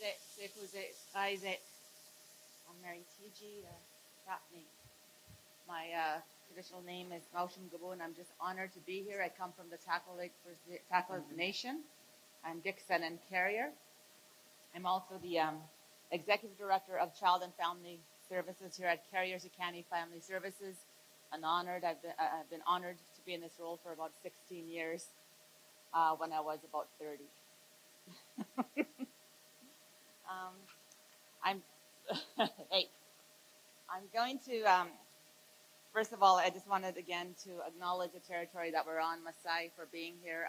I'm married Teegee, Chapney. My traditional name is Mausham Gabu, and I'm just honored to be here. I come from the Tackle Nation. I'm Dixon and Carrier. I'm also the Executive Director of Child and Family Services here at Carrier Sekani Family Services. I've been honored to be in this role for about 16 years when I was about 30. I'm going to, first of all, I just wanted again to acknowledge the territory that we're on, Mussi, for being here.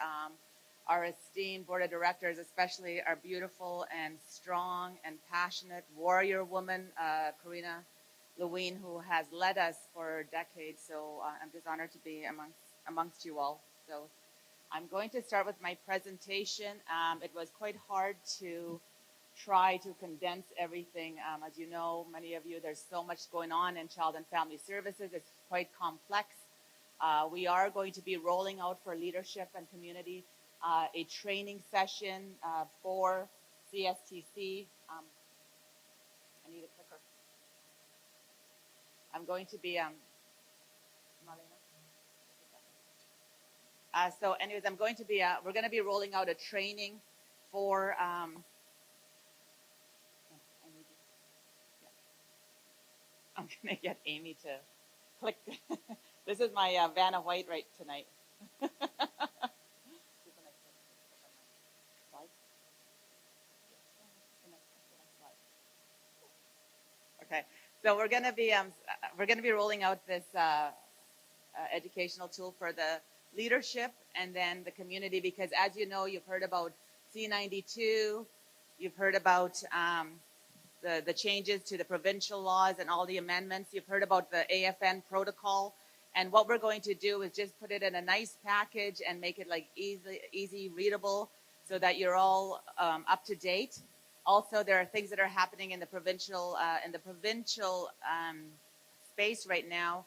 Our esteemed board of directors, especially our beautiful and strong and passionate warrior woman, Karina Lewin, who has led us for decades. So I'm just honored to be amongst you all. So I'm going to start with my presentation. It was quite hard to try to condense everything. As you know, many of you, there's so much going on in Child and Family Services. It's quite complex. We are going to be rolling out for leadership and community a training session for CSTC. I need a clicker. I'm going to be, so anyways, I'm going to be, we're going to be rolling out a training for, I'm going to get Amy to click. This is my Vanna White right tonight. Okay, so we're going to be rolling out this educational tool for the leadership and then the community, because as you know, you've heard about C92, you've heard about the changes to the provincial laws and all the amendments. You've heard about the AFN protocol. And what we're going to do is just put it in a nice package and make it like easy readable so that you're all up to date. Also, there are things that are happening in the provincial space right now.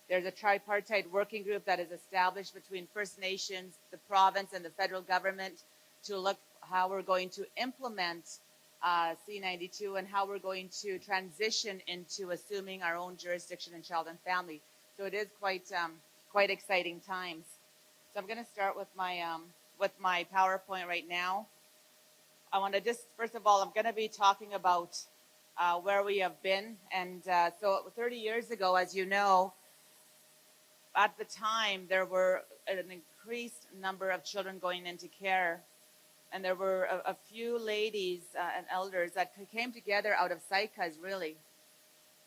There's a tripartite working group that is established between First Nations, the province, and the federal government to look how we're going to implement C92 and how we're going to transition into assuming our own jurisdiction in child and family. So it is quite exciting times. So I'm going to start with my PowerPoint right now. I want to just, first of all, I'm going to be talking about where we have been. And so 30 years ago, as you know, at the time, there were an increased number of children going into care. And there were a few ladies and elders that came together out of psychas, really,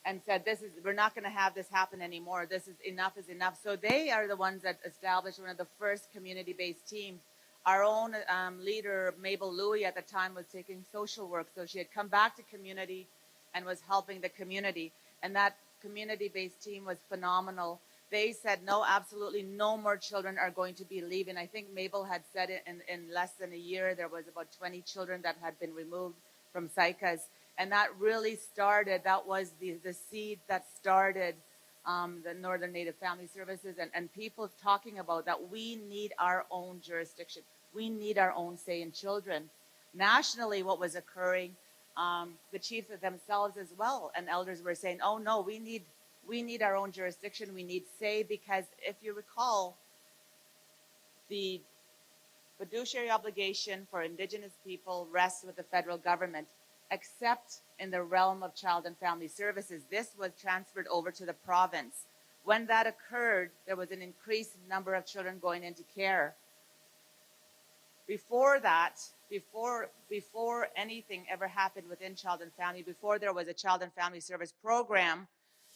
and said, we're not going to have this happen anymore. Enough is enough. So they are the ones that established one of the first community-based teams. Our own leader, Mabel Louie, at the time was taking social work. So she had come back to community and was helping the community. And that community-based team was phenomenal. They said, no, absolutely no more children are going to be leaving. I think Mabel had said it in less than a year, there was about 20 children that had been removed from psychas. And that really started, that was the seed that started the Northern Native Family Services and people talking about that we need our own jurisdiction. We need our own say in children. Nationally, what was occurring, the chiefs themselves as well and elders were saying, oh no, we need our own jurisdiction, we need say, because if you recall, the fiduciary obligation for Indigenous people rests with the federal government, except in the realm of child and family services. This was transferred over to the province. When that occurred, there was an increased number of children going into care. Before that, before anything ever happened within child and family, before there was a child and family service program,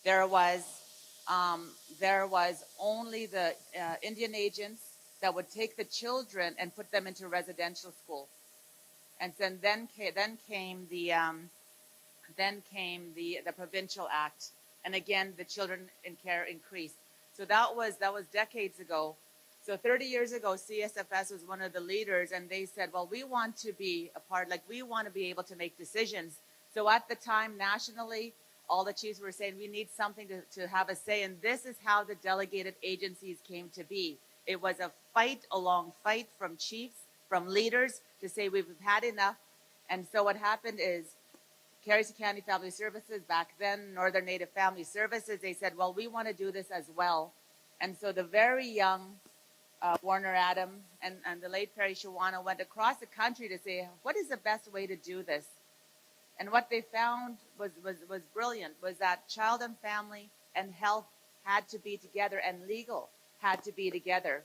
there was only the Indian agents that would take the children and put them into residential school, and then came the Provincial Act, and again the children in care increased. So that was decades ago. So 30 years ago, CSFS was one of the leaders, and they said, well, we want to be a part, like we want to be able to make decisions. So at the time, nationally, all the chiefs were saying we need something to have a say, and this is how the delegated agencies came to be. It was a fight from chiefs, from leaders, to say we've had enough, And so what happened is Carrier Sekani Family Services, back then, Northern Native Family Services, they said, well, we want to do this as well. And so the very young Warner Adam and the late Perry Shawana went across the country to say, what is the best way to do this? And what they found was brilliant, was that child and family and health had to be together, and legal had to be together.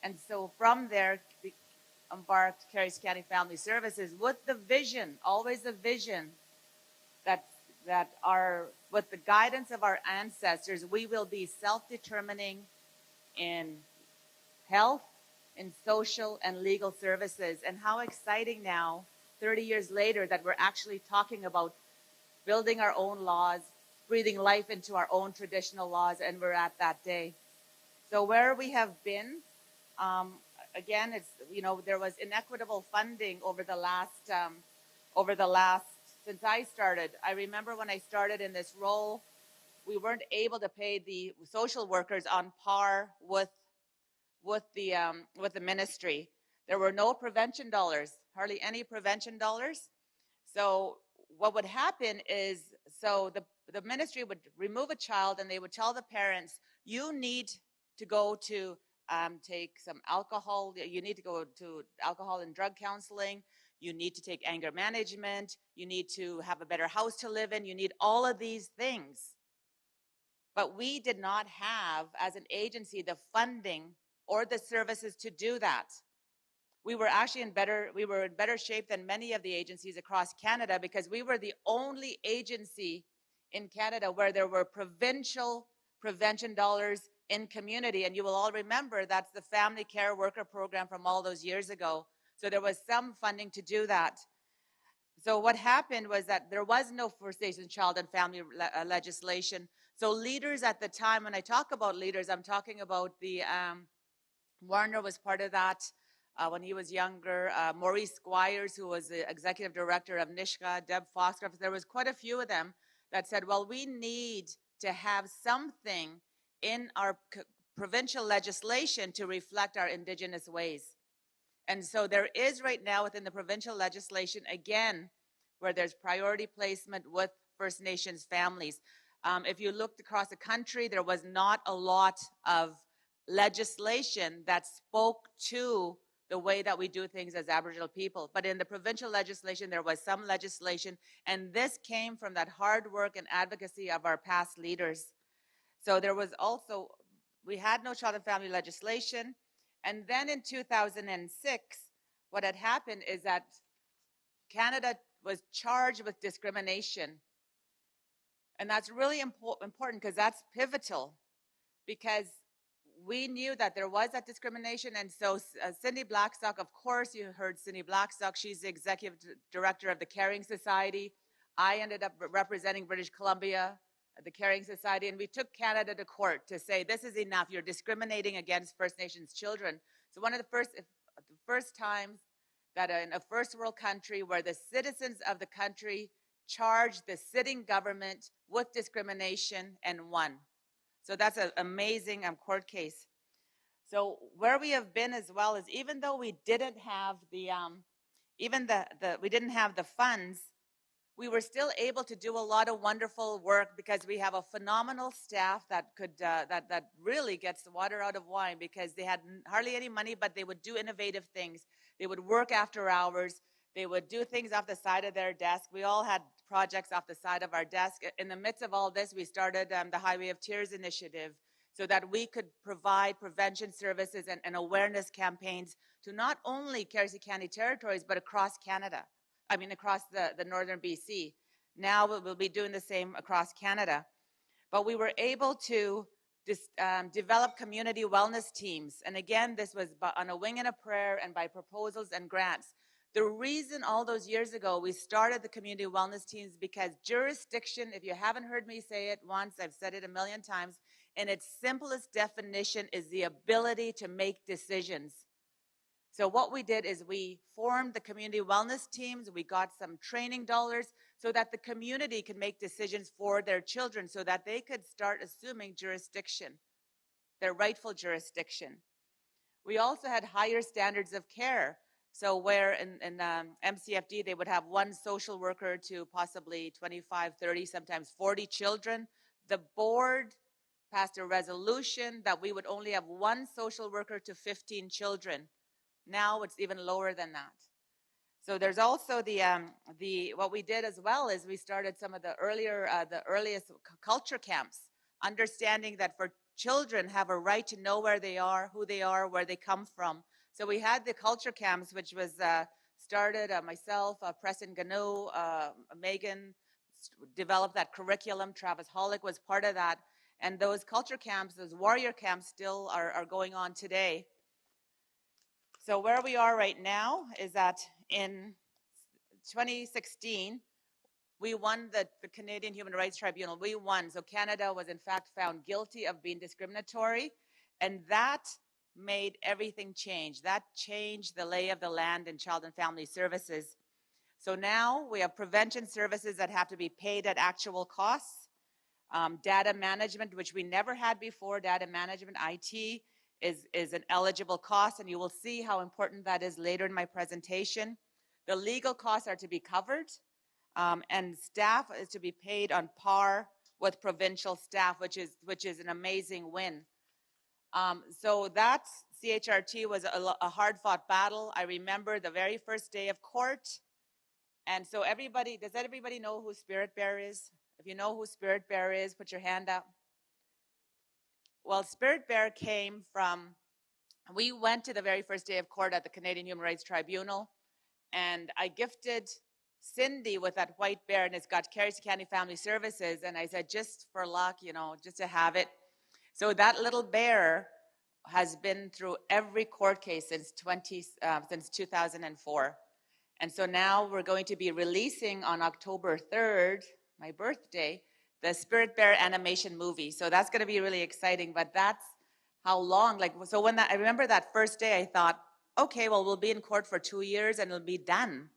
And so from there embarked Carrier Sekani Family Services with the vision, always a vision, that with the guidance of our ancestors, we will be self-determining in health, in social and legal services. And how exciting now, 30 years later, that we're actually talking about building our own laws, breathing life into our own traditional laws, and we're at that day. So where we have been, again, it's, there was inequitable funding over the last, since I started. I remember when I started in this role, we weren't able to pay the social workers on par with the ministry. There were no prevention dollars, hardly any prevention dollars. So what would happen is, so the ministry would remove a child and they would tell the parents, you need to go to take some alcohol, you need to go to alcohol and drug counseling, you need to take anger management, you need to have a better house to live in, you need all of these things. But we did not have, as an agency, the funding or the services to do that. We were actually in better shape than many of the agencies across Canada, because we were the only agency in Canada where there were provincial prevention dollars in community. And you will all remember that's the family care worker program from all those years ago. So there was some funding to do that. So what happened was that there was no First Nations child and family legislation. So leaders at the time, when I talk about leaders, I'm talking about the, Warner was part of that when he was younger, Maurice Squires, who was the executive director of NISHCA, Deb Foxcroft, there was quite a few of them that said, well, we need to have something in our provincial legislation to reflect our Indigenous ways. And so there is right now within the provincial legislation, again, where there's priority placement with First Nations families. If you looked across the country, there was not a lot of legislation that spoke to the way that we do things as Aboriginal people. But in the provincial legislation, there was some legislation, and this came from that hard work and advocacy of our past leaders. So there was also, we had no child and family legislation. And then in 2006, what had happened is that Canada was charged with discrimination. And that's really important because that's pivotal, because we knew that there was that discrimination. And so Cindy Blackstock, of course, you heard Cindy Blackstock, she's the executive director of the Carrying Society. I ended up representing British Columbia, the Carrying Society, and we took Canada to court to say, this is enough, you're discriminating against First Nations children. So one of the first times that in a first world country where the citizens of the country charged the sitting government with discrimination and won. So that's an amazing court case. So where we have been as well is, even though we didn't have the we didn't have the funds, we were still able to do a lot of wonderful work, because we have a phenomenal staff that could that really gets the water out of wine, because they had hardly any money, but they would do innovative things. They would work after hours. They would do things off the side of their desk. We all had projects off the side of our desk. In the midst of all this, we started the Highway of Tears initiative, so that we could provide prevention services and awareness campaigns to not only Carrier Sekani territories, but across Canada. I mean, across the northern BC. Now we'll be doing the same across Canada. But we were able to develop community wellness teams. And again, this was on a wing and a prayer and by proposals and grants. The reason all those years ago we started the community wellness teams, because jurisdiction, if you haven't heard me say it once, I've said it a million times, in its simplest definition is the ability to make decisions. So what we did is we formed the community wellness teams. We got some training dollars so that the community could make decisions for their children, so that they could start assuming jurisdiction, their rightful jurisdiction. We also had higher standards of care. So where in MCFD, they would have one social worker to possibly 25, 30, sometimes 40 children. The board passed a resolution that we would only have one social worker to 15 children. Now it's even lower than that. So there's also what we did as well is we started some of the earliest culture camps, understanding that for children have a right to know where they are, who they are, where they come from. So we had the culture camps, which was started, myself, Preston Ganu, Megan developed that curriculum. Travis Hollick was part of that. And those culture camps, those warrior camps still are going on today. So where we are right now is that in 2016, we won the Canadian Human Rights Tribunal. We won. So Canada was in fact found guilty of being discriminatory. And that made everything change. That changed the lay of the land in Child and Family Services. So now we have prevention services that have to be paid at actual costs. Data management, which we never had before, data management, IT, is an eligible cost, and you will see how important that is later in my presentation. The legal costs are to be covered, and staff is to be paid on par with provincial staff, which is an amazing win. So that CHRT was a hard-fought battle. I remember the very first day of court, and so does everybody know who Spirit Bear is? If you know who Spirit Bear is, put your hand up. Well, Spirit Bear came from, we went to the very first day of court at the Canadian Human Rights Tribunal, and I gifted Cindy with that white bear, and it's got Carrier Sekani Family Services, and I said, just for luck, just to have it. So that little bear has been through every court case since 2004. And so now we're going to be releasing on October 3rd, my birthday, the Spirit Bear animation movie. So that's going to be really exciting, but that's how long, so when I remember that first day, I thought, okay, well, we'll be in court for 2 years and it'll be done.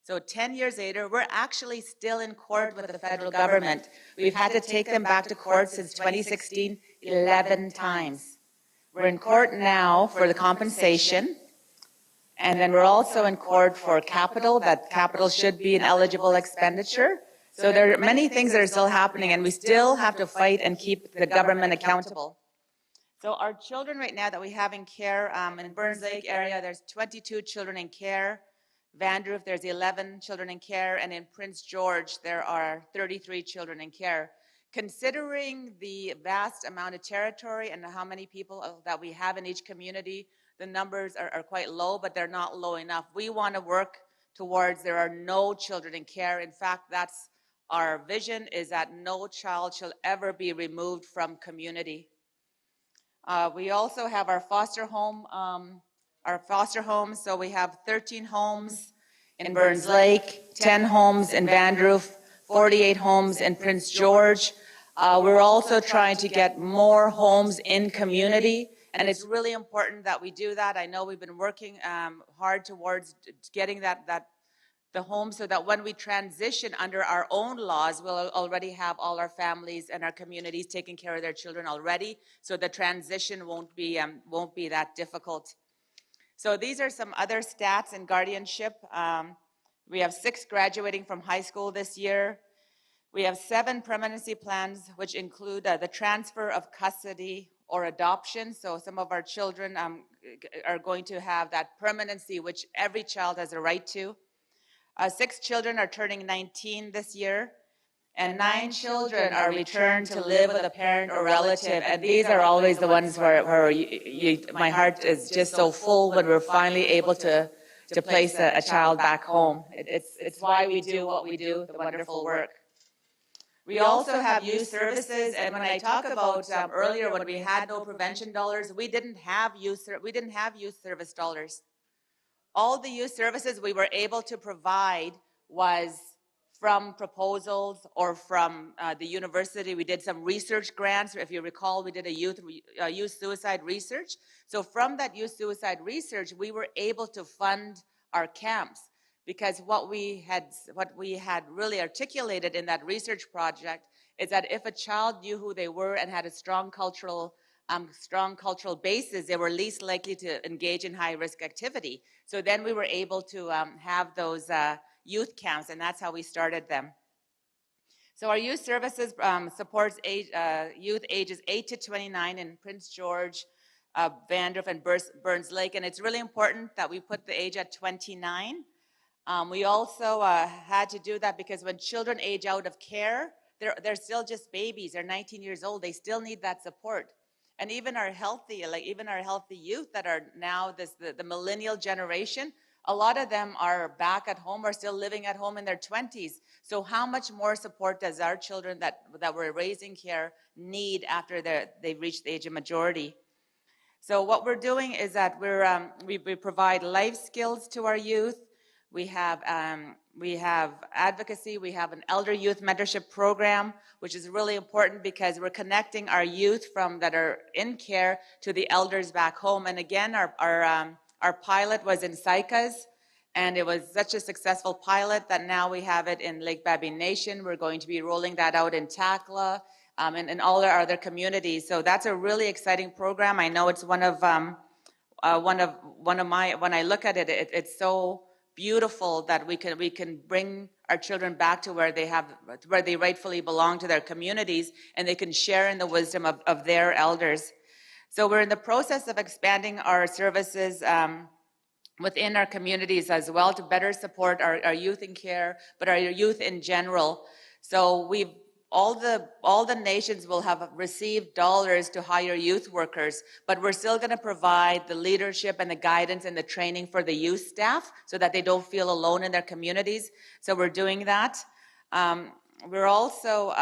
So 10 years later, we're actually still in court with the federal government. We've had to take them back to court since 2016, 11 times. We're in court now for the compensation, and then we're also in court for capital. That capital should be an eligible expenditure. So there are many things that are still happening, and we still have to fight and keep the government accountable. So our children right now that we have in care, in Burns Lake area, there's 22 children in care. Vandroof, there's 11 children in care, and in Prince George, there are 33 children in care. Considering the vast amount of territory and how many people that we have in each community, the numbers are quite low, but they're not low enough. We want to work towards there are no children in care. In fact, that's our vision, is that no child shall ever be removed from community. We also have our foster home, so we have 13 homes in Burns Lake, 10 homes in Vandroof, 48 homes in Prince George. We're also trying to get more homes in community, and it's really important that we do that. I know we've been working hard towards getting the home so that when we transition under our own laws, we'll already have all our families and our communities taking care of their children already, so the transition won't be that difficult. So these are some other stats in guardianship. We have 6 graduating from high school this year. We have 7 permanency plans, which include the transfer of custody or adoption. So some of our children are going to have that permanency, which every child has a right to. 6 children are turning 19 this year, and 9 children are returned to live with a parent or relative. And these are always the ones where my heart is just so full when we're finally able to place a child back home. It's why we do what we do, the wonderful work. We also have youth services, and when I talk about earlier when we had no prevention dollars, we didn't have youth service dollars. All the youth services we were able to provide was from proposals or from the university. We did some research grants. If you recall, we did a youth suicide research. So from that youth suicide research, we were able to fund our camps, because what we had really articulated in that research project is that if a child knew who they were and had a strong cultural strong cultural bases, they were least likely to engage in high-risk activity. So then we were able to have those youth camps, and that's how we started them. So our youth services supports youth ages 8 to 29 in Prince George, Vandorf, and Burns Lake, and it's really important that we put the age at 29. We also had to do that because when children age out of care, they're still just babies. They're 19 years old. They still need that support. And even our healthy youth that are now the millennial generation, a lot of them are back at home or still living at home in their 20s. So how much more support does our children that we're raising here need after they've reached the age of majority? So what we're doing is that we provide life skills to our youth. We have advocacy. We have an elder youth mentorship program, which is really important because we're connecting our youth that are in care to the elders back home. And again, our pilot was in Sycas, and it was such a successful pilot that now we have it in Lake Babi Nation. We're going to be rolling that out in Takla and in all our other communities. So that's a really exciting program. I know it's one of my, when I look at it, it's so beautiful that we can bring our children back to where they rightfully belong, to their communities, and they can share in the wisdom of their elders. So we're in the process of expanding our services within our communities as well to better support our youth in care, but our youth in general. So all the nations will have received dollars to hire youth workers, but we're still going to provide the leadership and the guidance and the training for the youth staff so that they don't feel alone in their communities. So we're doing that. We're also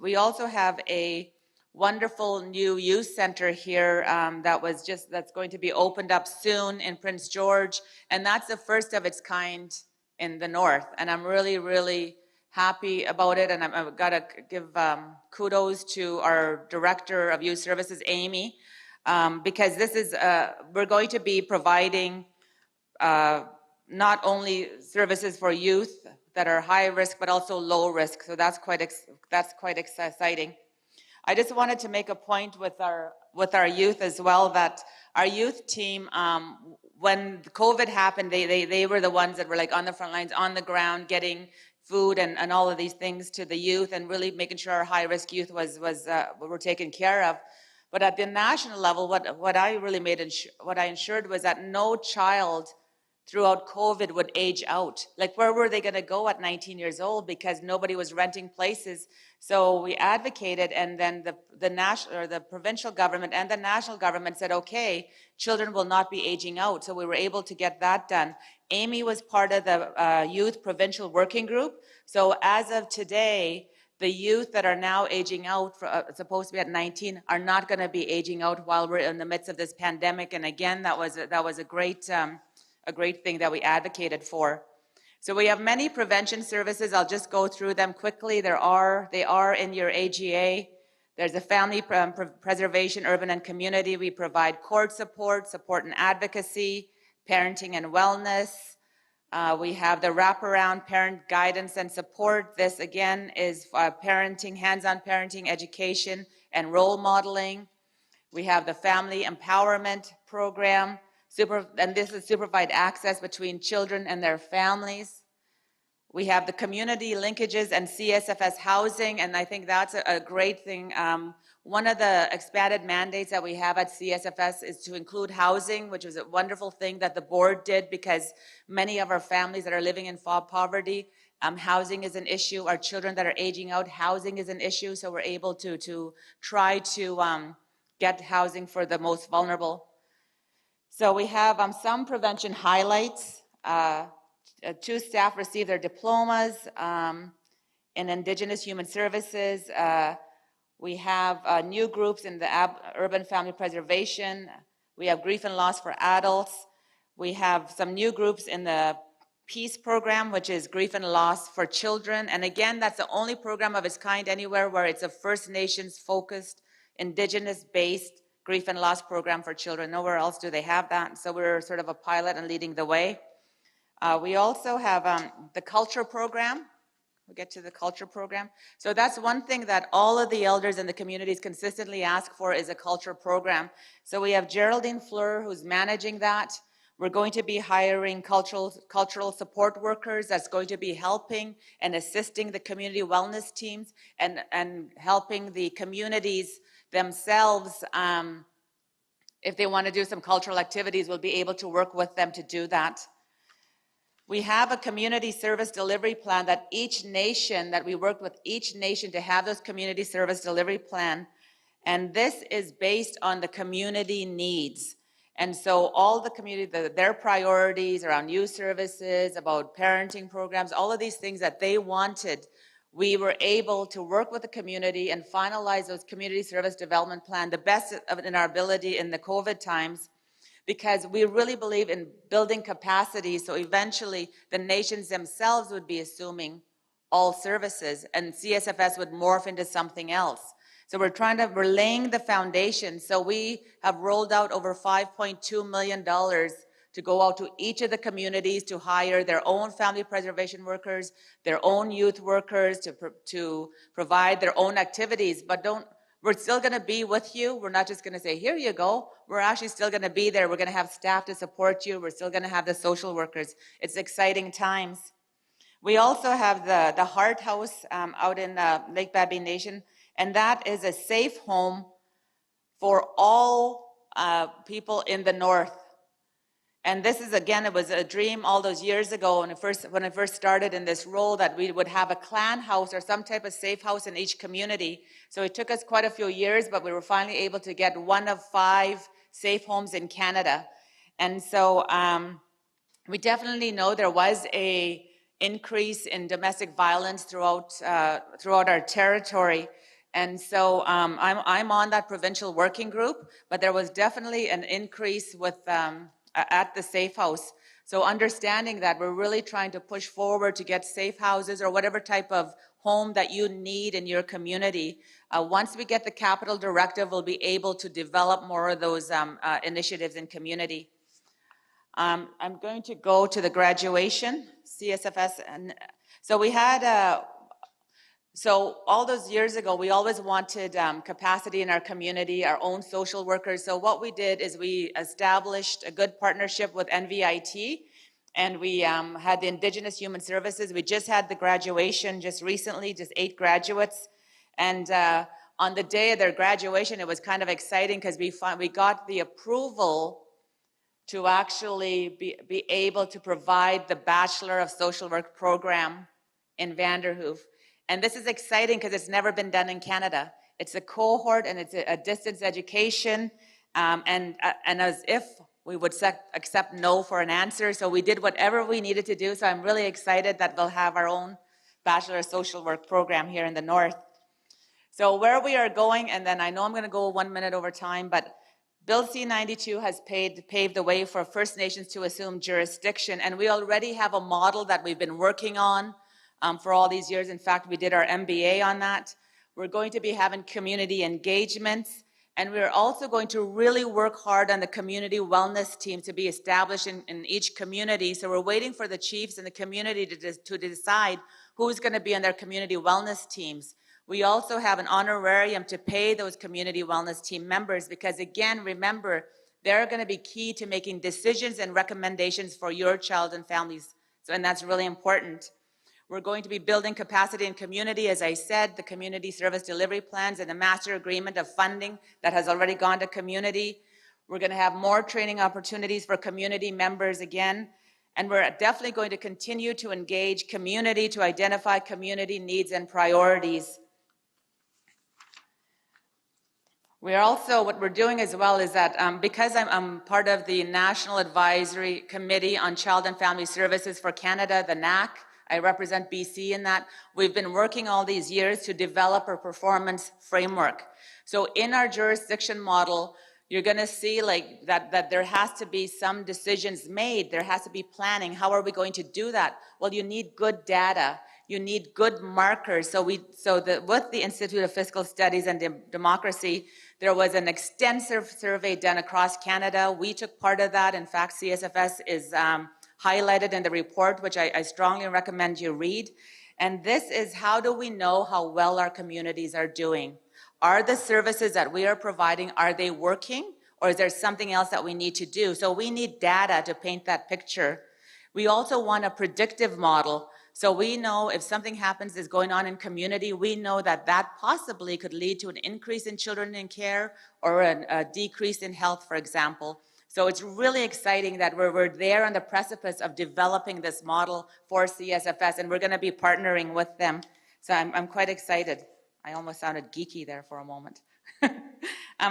we also have a wonderful new youth center here that's going to be opened up soon in Prince George, and that's the first of its kind in the north. And I'm really, really happy about it, and I've got to give kudos to our Director of Youth Services, Amy, because this is we're going to be providing not only services for youth that are high risk, but also low risk. So that's quite exciting. I just wanted to make a point with our youth as well, that our youth team, when COVID happened, they were the ones that were like on the front lines, on the ground, getting food and all of these things to the youth, and really making sure our high-risk youth were taken care of. But at the national level, what I ensured was that no child throughout COVID would age out. Like, where were they going to go at 19 years old, because nobody was renting places? So we advocated, and then the national or the provincial government and the national government said, okay, children will not be aging out. So we were able to get that done. Amy was part of the youth provincial working group. So as of today, the youth that are now aging out, supposed to be at 19, are not going to be aging out while we're in the midst of this pandemic. And again, that was a great thing that we advocated for. So we have many prevention services. I'll just go through them quickly. They are in your AGA. There's a family preservation, urban and community. We provide court support and advocacy, parenting and wellness. We have the wraparound parent guidance and support. This again is parenting, hands-on parenting, education, and role modeling. We have the family empowerment program, and this is supervised access between children and their families. We have the community linkages and CSFS housing, and I think that's a great thing. One of the expanded mandates that we have at CSFS is to include housing, which was a wonderful thing that the board did, because many of our families that are living in poverty, housing is an issue. Our children that are aging out, housing is an issue, so we're able to try to get housing for the most vulnerable. So we have some prevention highlights. 2 staff received their diplomas in Indigenous Human Services. We have new groups in the urban family preservation. We have grief and loss for adults. We have some new groups in the peace program, which is grief and loss for children. And again, that's the only program of its kind anywhere where it's a First Nations focused, Indigenous based grief and loss program for children. Nowhere else do they have that. So we're sort of a pilot and leading the way. We also have the culture program, We'll get to the culture program. So that's one thing that all of the elders in the communities consistently ask for is a culture program. So we have Geraldine Fleur who's managing that. We're going to be hiring cultural support workers that's going to be helping and assisting the community wellness teams and helping the communities themselves. If they want to do some cultural activities, we'll be able to work with them to do that. We have a community service delivery plan that each nation, that we worked with each nation to have those community service delivery plan. And this is based on the community needs. And so all the community, their priorities around youth services, about parenting programs, all of these things that they wanted, we were able to work with the community and finalize those community service development plan, the best in our ability in the COVID times, because we really believe in building capacity, so eventually the nations themselves would be assuming all services and CSFS would morph into something else. So we're laying the foundation. So we have rolled out over $5.2 million to go out to each of the communities to hire their own family preservation workers, their own youth workers, to provide their own activities. But we're still gonna be with you. We're not just gonna say, here you go. We're actually still gonna be there. We're gonna have staff to support you. We're still gonna have the social workers. It's exciting times. We also have the Heart House out in Lake Babine Nation, and that is a safe home for all people in the north. And this is, again, it was a dream all those years ago when I first started in this role, that we would have a clan house or some type of safe house in each community. So it took us quite a few years, but we were finally able to get 1 of 5 safe homes in Canada. And so we definitely know there was a increase in domestic violence throughout our territory. And so I'm on that provincial working group, but there was definitely an increase with at the safe house. So understanding that, we're really trying to push forward to get safe houses or whatever type of home that you need in your community. Once we get the capital directive, we'll be able to develop more of those initiatives in community. I'm going to go to the graduation, CSFS. And so we had, so all those years ago, we always wanted capacity in our community, our own social workers. So what we did is we established a good partnership with NVIT, and we had the Indigenous Human Services. We just had the graduation just recently, just 8 graduates. And on the day of their graduation, it was kind of exciting because we got the approval to actually be able to provide the Bachelor of Social Work program in Vanderhoof. And this is exciting because it's never been done in Canada. It's a cohort and it's a distance education, and as if we would accept no for an answer. So we did whatever we needed to do. So I'm really excited that we'll have our own Bachelor of Social Work program here in the North. So where we are going, and then I know I'm going to go 1 minute over time, but Bill C-92 has paved the way for First Nations to assume jurisdiction, and we already have a model that we've been working on for all these years. In fact, we did our MBA on that. We're going to be having community engagements, and we're also going to really work hard on the community wellness team to be established in each community. So we're waiting for the chiefs in the community to decide who's going to be on their community wellness teams. We also have an honorarium to pay those community wellness team members because, again, remember, they're going to be key to making decisions and recommendations for your child and families. So, and that's really important. We're going to be building capacity in community, as I said, the community service delivery plans and the master agreement of funding that has already gone to community. We're going to have more training opportunities for community members again, and we're definitely going to continue to engage community to identify community needs and priorities. We're also, what we're doing as well is that because I'm part of the National Advisory Committee on Child and Family Services for Canada, the NAC, I represent BC in that. We've been working all these years to develop a performance framework. So in our jurisdiction model, you're going to see like that there has to be some decisions made. There has to be planning. How are we going to do that? Well, you need good data. You need good markers. So with the Institute of Fiscal Studies and Democracy, there was an extensive survey done across Canada. We took part of that. In fact, CSFS is highlighted in the report, which I strongly recommend you read. And this is, how do we know how well our communities are doing? Are the services that we are providing, are they working? Or is there something else that we need to do? So we need data to paint that picture. We also want a predictive model. So we know if something happens is going on in community, we know that that possibly could lead to an increase in children in care or a decrease in health, for example. So it's really exciting that we're there on the precipice of developing this model for CSFS, and we're going to be partnering with them. So I'm quite excited. I almost sounded geeky there for a moment.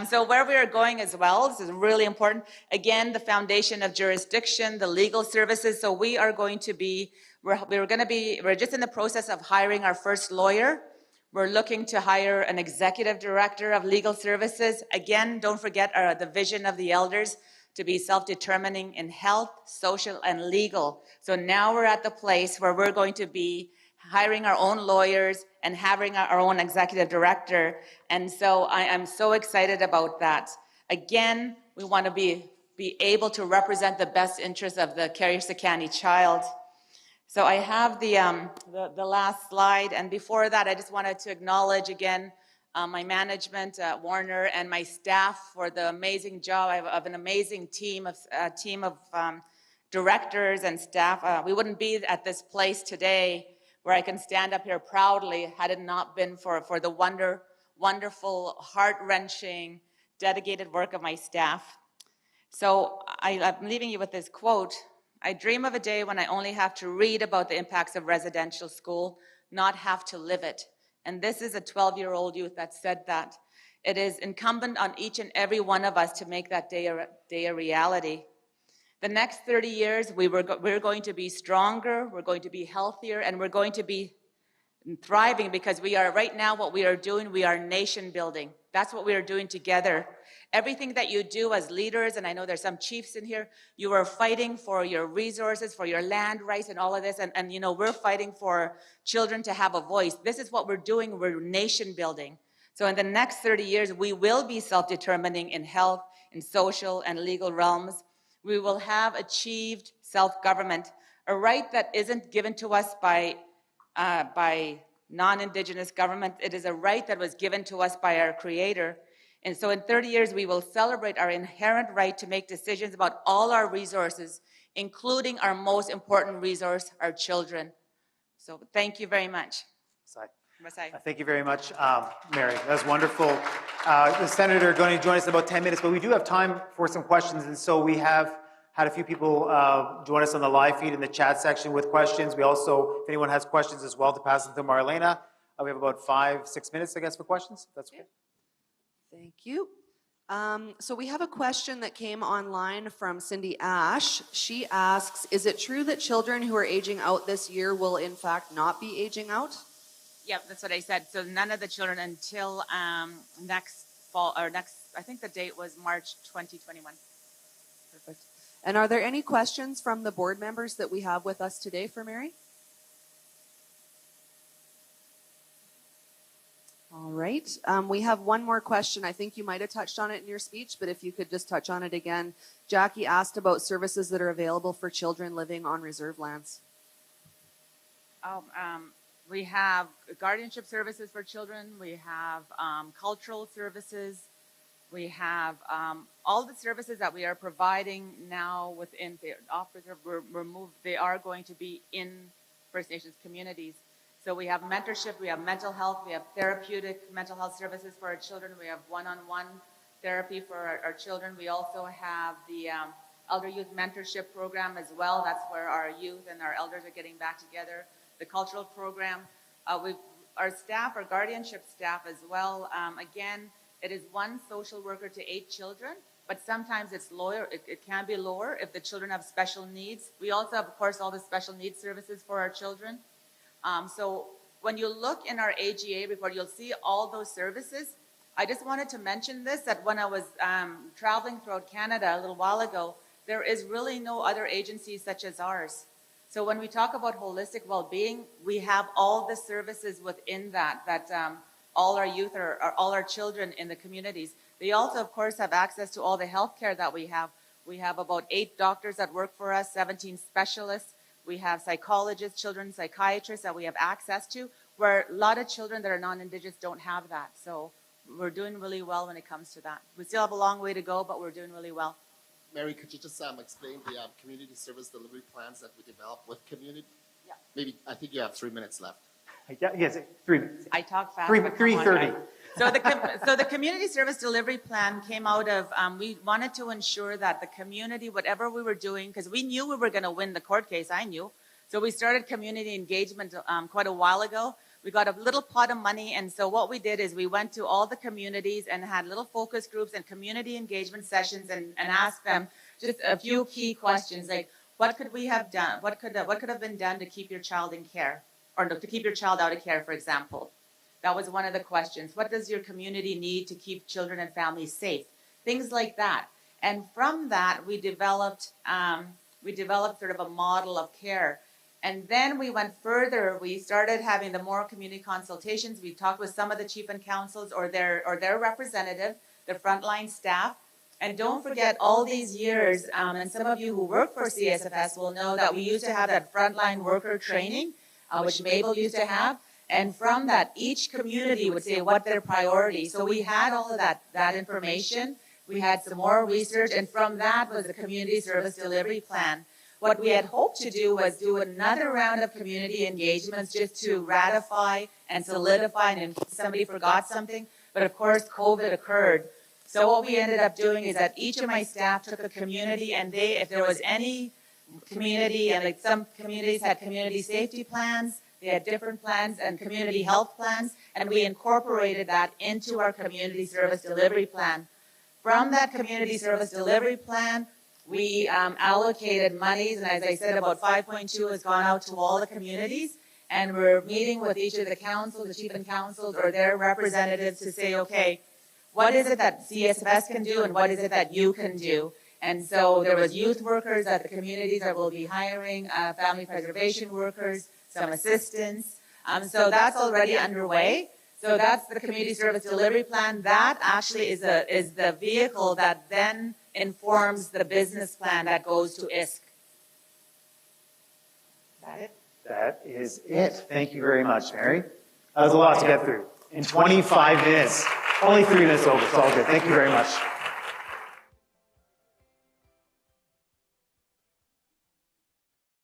So where we are going as well, this is really important. Again, the foundation of jurisdiction, the legal services. So we are going to be, we're just in the process of hiring our first lawyer. We're looking to hire an executive director of legal services. Again, don't forget the vision of the elders to be self-determining in health, social, and legal. So now we're at the place where we're going to be hiring our own lawyers and having our own executive director. And so I'm so excited about that. Again, we want to be able to represent the best interests of the Carrier Sekani child. So I have the last slide, and before that, I just wanted to acknowledge again my management, Warner, and my staff for the amazing job. I have an amazing team of directors and staff. We wouldn't be at this place today where I can stand up here proudly had it not been for the wonderful, heart-wrenching, dedicated work of my staff. So I'm leaving you with this quote. I dream of a day when I only have to read about the impacts of residential school, not have to live it. And this is a 12-year-old youth that said that. It is incumbent on each and every one of us to make that day a reality. The next 30 years, we're going to be stronger, we're going to be healthier, and we're going to be thriving because we are, right now, what we are doing, we are nation building. That's what we are doing together. Everything that you do as leaders, and I know there's some chiefs in here, you are fighting for your resources, for your land rights and all of this, and you know, we're fighting for children to have a voice. This is what we're doing, we're nation building. So in the next 30 years, we will be self-determining in health, in social and legal realms. We will have achieved self-government, a right that isn't given to us by non-Indigenous government. It is a right that was given to us by our Creator. And so in 30 years, we will celebrate our inherent right to make decisions about all our resources, including our most important resource, our children. So thank you very much. Thank you very much, Mary. That was wonderful. The Senator is going to join us in about 10 minutes, but we do have time for some questions. And so we have had a few people join us on the live feed in the chat section with questions. We also, if anyone has questions as well, to pass them to Marlena. We have about 5-6 minutes, I guess, for questions. If that's okay. Thank you. So we have a question that came online from Cindy Ash. She asks, is it true that children who are aging out this year will in fact not be aging out? Yep, that's what I said. So none of the children until next fall, or I think the date was March 2021. Perfect. And are there any questions from the board members that we have with us today for Mary? All right. We have one more question. I think you might have touched on it in your speech, but if you could just touch on it again. Jackie asked about services that are available for children living on reserve lands. We have guardianship services for children. We have cultural services. We have all the services that we are providing now within the office were removed. They are going to be in First Nations communities. So we have mentorship, we have mental health, we have therapeutic mental health services for our children. We have one-on-one therapy for our children. We also have the Elder Youth Mentorship Program as well. That's where our youth and our elders are getting back together. The cultural program. Our staff, our guardianship staff as well. Again, it is one social worker to 8 children, but sometimes it's lower. It can be lower if the children have special needs. We also have, of course, all the special needs services for our children. So when you look in our AGA report, you'll see all those services. I just wanted to mention this, that when I was traveling throughout Canada a little while ago, there is really no other agencies such as ours. So when we talk about holistic well-being, we have all the services within that all our youth or all our children in the communities. They also, of course, have access to all the health care that we have. We have about 8 doctors that work for us, 17 specialists. We have psychologists, children's psychiatrists that we have access to, where a lot of children that are non-Indigenous don't have that. So we're doing really well when it comes to that. We still have a long way to go, but we're doing really well. Mary, could you just explain the community service delivery plans that we developed with community? Yeah. Maybe, I think you have 3 minutes left. Yeah, yes, 3 minutes. I talk fast. 3:30. So the community service delivery plan came out of, we wanted to ensure that the community, whatever we were doing, because we knew we were going to win the court case, I knew. So we started community engagement quite a while ago. We got a little pot of money, and so what we did is we went to all the communities and had little focus groups and community engagement sessions and asked them just a few key questions, like what could we have done? What could have been done to keep your child in care, or to keep your child out of care, for example? That was one of the questions. What does your community need to keep children and families safe? Things like that. And from that, we developed sort of a model of care. And then we went further. We started having the more community consultations. We talked with some of the chief and councils or their representative, the frontline staff. And don't forget, all these years, and some of you who work for CSFS will know that we used to have that frontline worker training, which Mabel used to have. And from that, each community would say what their priority. So we had all of that information. We had some more research, and from that was the community service delivery plan. What we had hoped to do was do another round of community engagements just to ratify and solidify, and if somebody forgot something. But of course, COVID occurred. So what we ended up doing is that each of my staff took a community, and if there was any community, and like some communities had community safety plans, they had different plans and community health plans, and we incorporated that into our community service delivery plan. From that community service delivery plan, we allocated monies, and as I said, about 5.2 has gone out to all the communities, and we're meeting with each of the councils, the chief and councils, or their representatives to say, okay, what is it that CSFS can do, and what is it that you can do? And so there was youth workers at the communities that will be hiring, family preservation workers, some assistance. So that's already underway. So that's the community service delivery plan. That actually is the vehicle that then informs the business plan that goes to ISK. Is that it? That is it. Thank you very much, Mary. That was a lot to get through in 25 minutes. Only 3 minutes over. It's all good. Thank you very much.